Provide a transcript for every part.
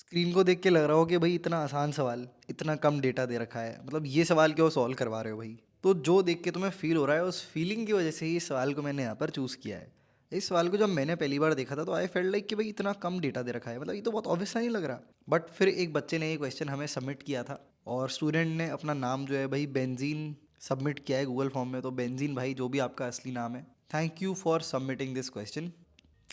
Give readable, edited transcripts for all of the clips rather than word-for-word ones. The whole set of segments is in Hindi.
स्क्रीन को देख के लग रहा हो कि भाई इतना आसान सवाल, इतना कम डेटा दे रखा है, मतलब ये सवाल क्यों सॉल्व करवा रहे हो भाई। तो जो देख के तुम्हें फील हो रहा है उस फीलिंग की वजह से ही इस सवाल को मैंने यहाँ पर चूज़ किया है। इस सवाल को जब मैंने पहली बार देखा था तो आई फेल्ट लाइक कि भाई इतना कम डेटा दे रखा है, मतलब ये तो बहुत ऑब्वियस नहीं लग रहा। बट फिर एक बच्चे ने ये क्वेश्चन हमें सबमिट किया था और स्टूडेंट ने अपना नाम जो है भाई बेंजीन सबमिट किया है गूगल फॉर्म में। तो बेंजीन भाई, जो भी आपका असली नाम है, thank you for submitting this question.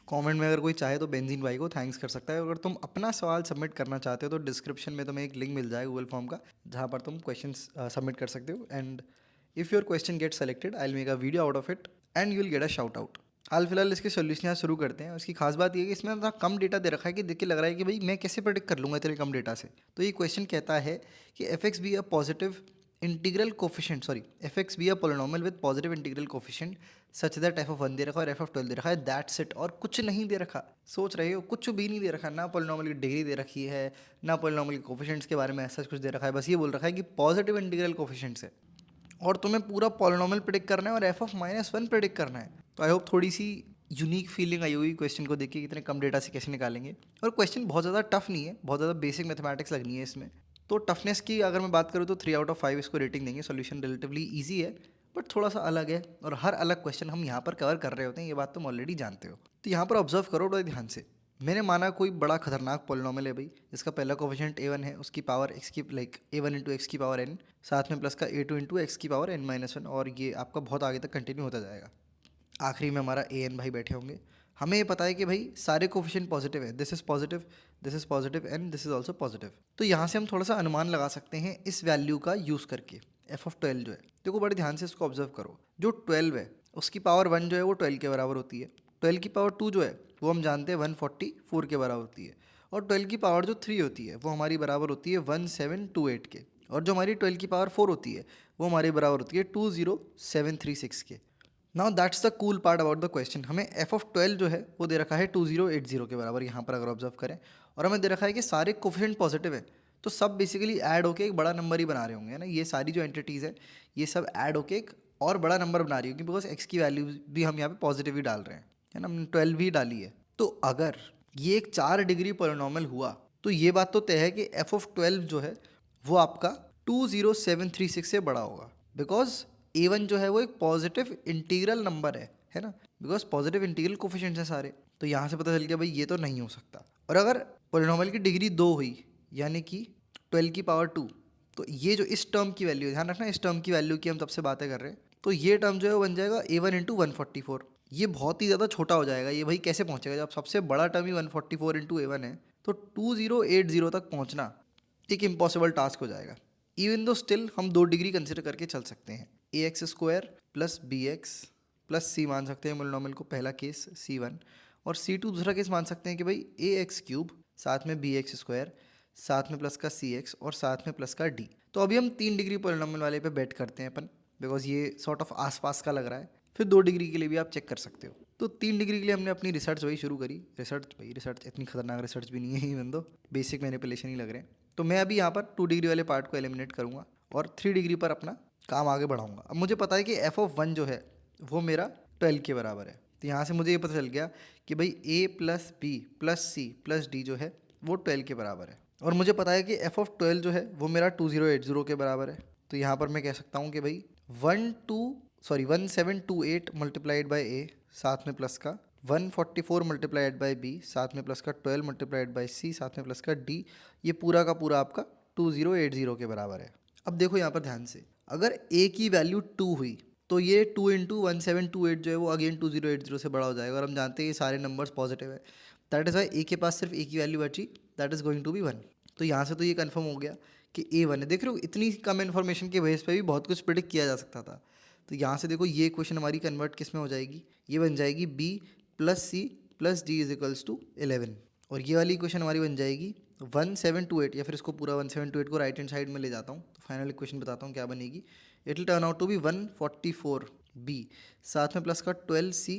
Comment में अगर कोई चाहे तो बेंजीन भाई को थैंक्स कर सकता है। अगर तुम अपना सवाल सबमिट करना चाहते हो तो डिस्क्रिप्शन में तुम्हें एक लिंक मिल जाएगा गूगल फॉर्म का, जहाँ पर तुम क्वेश्चन सबमिट कर सकते हो। And if your question get selected I will make a video out of it and you will get a shout out. हाल फिलहाल इसके सोल्यूशन यहाँ शुरू करते हैं। उसकी खास बात ये है कि इसमें इतना कम डेटा दे रखा है कि देख के लग रहा है कि भाई मैं कैसे प्रेडिक्ट कर लूँगा इतने कम डेटा से। तो ये क्वेश्चन कहता है कि F x be a positive integral coefficient, sorry, F x be a polynomial with positive integral coefficient such that F of 1 दे रखा है और एफ ऑफ 12 दे रखा है, दैट्स इट। और कुछ नहीं दे रखा। सोच रहे हो, कुछ भी नहीं दे रखा, ना पोलिनोमियल की डिग्री दे रखी है, ना पोलिनोमियल के कोफिशिएंट्स के बारे में ऐसा कुछ दे रखा है। बस ये बोल रखा है कि पॉजिटिव इंटीग्रल कोफिशिएंट्स है और तुम्हें पूरा पोलिनोमियल प्रेडिक्ट करना है और एफ ऑफ -1 प्रेडिक्ट करना है। तो आई होप थोड़ी सी यूनिक फीलिंग आई हुई क्वेश्चन को देख के, इतने कम डेटा से कैसे निकालेंगे। और क्वेश्चन बहुत ज़्यादा टफ नहीं है, बहुत ज़्यादा बेसिक मैथमेटिक्स लगनी है इसमें। तो टफनेस की अगर मैं बात करूँ तो 3 आउट ऑफ 5 इसको रेटिंग देंगे। सोल्यूशन रिलेटिवली ईजी है बट थोड़ा सा अलग है, और हर अलग क्वेश्चन हम यहाँ पर कवर कर रहे होते हैं, ये बात तुम ऑलरेडी जानते हो। तो यहाँ पर ऑब्जर्व करो बड़े ध्यान से। मैंने माना कोई बड़ा खतरनाक पोलिनोमियल है भाई, जिसका पहला कोफिशिएंट a1 है, उसकी पावर x की लाइक a1 इंटू एक्स की पावर n, साथ में प्लस का a2 इंटू एक्स की पावर n-1, और ये आपका बहुत आगे तक कंटिन्यू होता जाएगा। आखिरी में हमारा ए एन भाई बैठे होंगे। हमें ये पता है कि भाई सारे कोफिशिएंट पॉजिटिव है, this is positive, this is positive and this is also positive. तो यहाँ से हम थोड़ा सा अनुमान लगा सकते हैं इस वैल्यू का यूज़ करके। एफ ऑफ 12 जो है, देखो बड़े ध्यान से इसको ऑब्जर्व करो। जो 12 है उसकी पावर 1 जो है वो 12 के बराबर होती है। 12 की पावर 2 जो है वो हम जानते हैं 144 के बराबर होती है। और 12 की पावर जो 3 होती है वो हमारी बराबर होती है 1728 के। और जो हमारी 12 की पावर 4 होती है वो हमारी बराबर होती है 20736 के। Now that's the cool part about the question. हमें एफ ऑफ 12 जो है वो दे रखा है 2080 के बराबर, यहाँ पर अगर ऑब्जर्व करें। और हमें दे रखा है कि सारे कोफिशिएंट पॉजिटिव है, तो सब बेसिकली ऐड होके एक बड़ा नंबर ही बना रहे होंगे, है ना। ये सारी जो एंटिटीज़ है ये सब ऐड होके एक और बड़ा नंबर बना रही होगी, बिकॉज एक्स की वैल्यू भी हम यहाँ पे पॉजिटिव ही डाल रहे हैं, है ना। हमने 12 ही डाली है। तो अगर ये एक 4 डिग्री पोलिनोमियल हुआ तो ये बात तो तय है कि एफ ऑफ 12 जो है वो आपका 20736 से बड़ा होगा, बिकॉज a1 जो है वो एक पॉजिटिव इंटीग्रल नंबर है ना। बिकॉज पॉजिटिव इंटीग्रल कोफिशिएंट्स हैं सारे। तो यहाँ से पता चल गया भाई ये तो नहीं हो सकता। और अगर पोलिनोमियल की डिग्री 2 हुई, यानी कि 12 की पावर 2, तो ये जो इस टर्म की वैल्यू है, ध्यान रखना इस टर्म की वैल्यू की हम तब से बातें कर रहे हैं, तो ये टर्म जो है वो बन जाएगा a1 इंटू 144। ये बहुत ही ज़्यादा छोटा हो जाएगा। ये भाई कैसे पहुँचेगा जब सबसे बड़ा टर्म ही 144 इंटू a1 है। तो 2080 तक पहुँचना एक इम्पॉसिबल टास्क हो जाएगा। इवन दो स्टिल हम 2 डिग्री कंसिडर करके चल सकते हैं। A x square plus b x plus c मान सकते हैं मोनोमियल को, पहला केस C1। और C2 दूसरा केस मान सकते हैं कि भाई ए एक्स क्यूब साथ में बी एक्स स्क्वायर साथ में प्लस का सी एक्स और साथ में प्लस का डी। तो अभी हम 3 डिग्री पोलिनोमियल वाले पे बैट करते हैं अपन, बिकॉज ये सॉर्ट ऑफ आसपास का लग रहा है। फिर 2 डिग्री के लिए भी आप चेक कर सकते हो। तो 3 डिग्री के लिए हमने अपनी रिसर्च वही शुरू करी। रिसर्च भाई, रिसर्च इतनी खतरनाक रिसर्च भी नहीं है, इवन दो बेसिक मैनिपुलेशन ही लग रहे हैं। तो मैं अभी यहाँ पर 2 डिग्री वाले पार्ट को एलिमिनेट करूँगा और 3 डिग्री पर अपना काम आगे बढ़ाऊंगा। अब मुझे पता है कि एफ ऑफ 1 जो है वो मेरा 12 के बराबर है। तो यहाँ से मुझे ये पता चल गया कि भाई a plus B plus C plus D जो है वो 12 के बराबर है। और मुझे पता है कि एफ ऑफ 12 जो है वो मेरा 2080 के बराबर है। तो यहाँ पर मैं कह सकता हूँ कि भाई 1728 मल्टीप्लाइड बाई ए साथ में प्लस का 144 मल्टीप्लाइड बाई बी साथ में प्लस का 12 मल्टीप्लाइड बाई सी साथ में प्लस का डी, ये पूरा का पूरा आपका 2080 के बराबर है। अब देखो यहाँ पर ध्यान से, अगर a की वैल्यू 2 हुई तो ये 2 इंटू 1728 जो है वो अगेन 2080 से बड़ा हो जाएगा। और हम जानते हैं ये सारे नंबर्स पॉजिटिव है, दैट इज़ वाई a के पास सिर्फ a की वैल्यू बची, that is going to be 1। तो यहाँ से तो ये कंफर्म हो गया कि a1 है। देख रहे हो, इतनी कम इन्फॉर्मेशन के बेस पे भी बहुत कुछ प्रिडिक्ट किया जा सकता था। तो यहाँ से देखो ये क्वेश्चन हमारी कन्वर्ट किस में हो जाएगी, ये बन जाएगी b plus C plus D is equals to 11। और ये वाली इक्वेशन हमारी बन जाएगी 1728, या फिर इसको पूरा 1728 को राइट हैंड साइड में ले जाता हूँ तो फाइनल इक्वेशन बताता हूँ क्या बनेगी। It will turn out to be 144 बी साथ में प्लस का 12 सी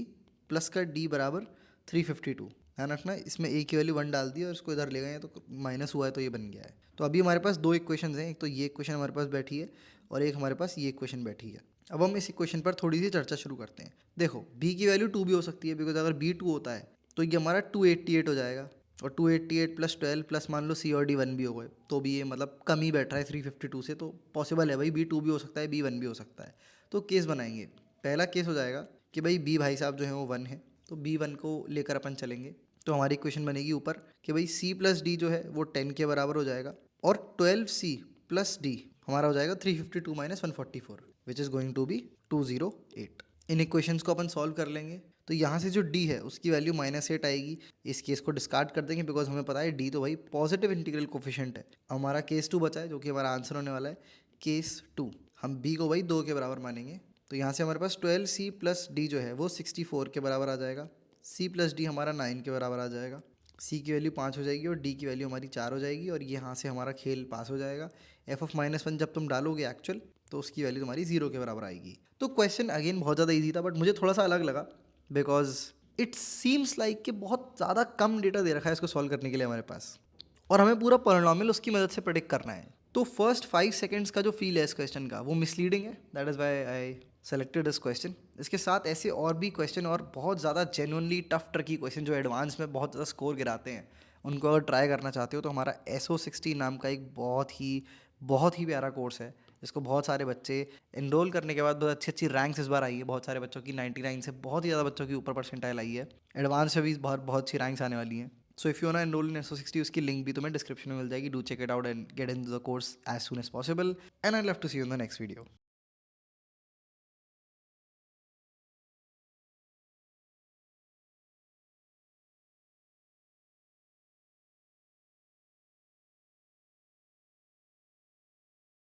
प्लस का डी बराबर 352। ध्यान रखना इसमें a की वैल्यू 1 डाल दी और इसको इधर ले गए तो माइनस हुआ है तो ये बन गया है। तो अभी हमारे पास 2 इक्वेशन हैं, एक तो ये इक्वेशन हमारे पास बैठी है और एक हमारे पास ये इक्वेशन बैठी है। अब हम इस इक्वेशन पर थोड़ी सी चर्चा शुरू करते हैं। देखो b की वैल्यू 2 भी हो सकती है, बिकॉज अगर b 2 होता है तो ये हमारा 288 हो जाएगा। और 288 प्लस 12 प्लस मान लो सी और डी वन भी हो गए, तो भी ये मतलब कम ही बैठ रहा है 352 से, तो पॉसिबल है भाई B2 भी हो सकता है, B1 भी हो सकता है। तो केस बनाएंगे। पहला केस हो जाएगा कि भाई बी भाई साहब जो है वो 1 है, तो B1 को लेकर अपन चलेंगे। तो हमारी इक्वेशन बनेगी ऊपर कि भाई C प्लस डी जो है वो 10 के बराबर हो जाएगा, और 12C प्लस डी हमारा हो जाएगा 352 minus 144, which is going to be 208। इन इक्वेशंस को अपन सॉल्व कर लेंगे। तो यहाँ से जो d है उसकी वैल्यू -8 आएगी। इस केस को डिस्कार्ड कर देंगे बिकॉज हमें पता है d तो भाई पॉजिटिव इंटीग्रल कोफिशिएंट है। हमारा केस 2 बचा है जो कि हमारा आंसर होने वाला है केस 2। हम b को भाई 2 के बराबर मानेंगे। तो यहाँ से हमारे पास 12C प्लस डी जो है वो 64 के बराबर आ जाएगा। C प्लस डी हमारा 9 के बराबर आ जाएगा। C की वैल्यू 5 हो जाएगी और D की वैल्यू हमारी 4 हो जाएगी, और यहाँ से हमारा खेल पास हो जाएगा। f(-1) जब तुम डालोगे एक्चुअल, तो उसकी वैल्यू तुम्हारी 0 के बराबर आएगी। तो क्वेश्चन अगेन बहुत ज़्यादा इजी था, बट मुझे थोड़ा सा अलग लगा बिकॉज इट सीम्स लाइक कि बहुत ज़्यादा कम डेटा दे रखा है इसको सॉल्व करने के लिए हमारे पास, और हमें पूरा पॉलिनॉमियल उसकी मदद से प्रेडिक्ट करना है। तो फर्स्ट 5 सेकंड्स का जो फील है इस क्वेश्चन का वो मिसलीडिंग है, that is Y I selected this question. इसके साथ ऐसे और भी क्वेश्चन और बहुत ज़्यादा जेन्युइनली टफ ट्रिकी क्वेश्चन जो एडवांस में बहुत ज़्यादा स्कोर गिराते हैं, उनको अगर ट्राई करना चाहते हो तो हमारा SO60 नाम का एक बहुत ही प्यारा कोर्स है, जिसको बहुत सारे बच्चे इनरोल करने के बाद बहुत अच्छी अच्छी रैंक्स इस बार आई है। बहुत सारे बच्चों की 99 से बहुत ही ज़्यादा बच्चों की ऊपर परसेंटाइल आई है। एडवांस में भी बहुत अच्छी रैंक्स आने वाली हैं। So if you want enrol in SO60, उसकी लिंक भी तुम्हें डिस्क्रिप्शन में मिल जाएगी। Do check it out and get in the course as soon as possible, and I love to see you in the next video.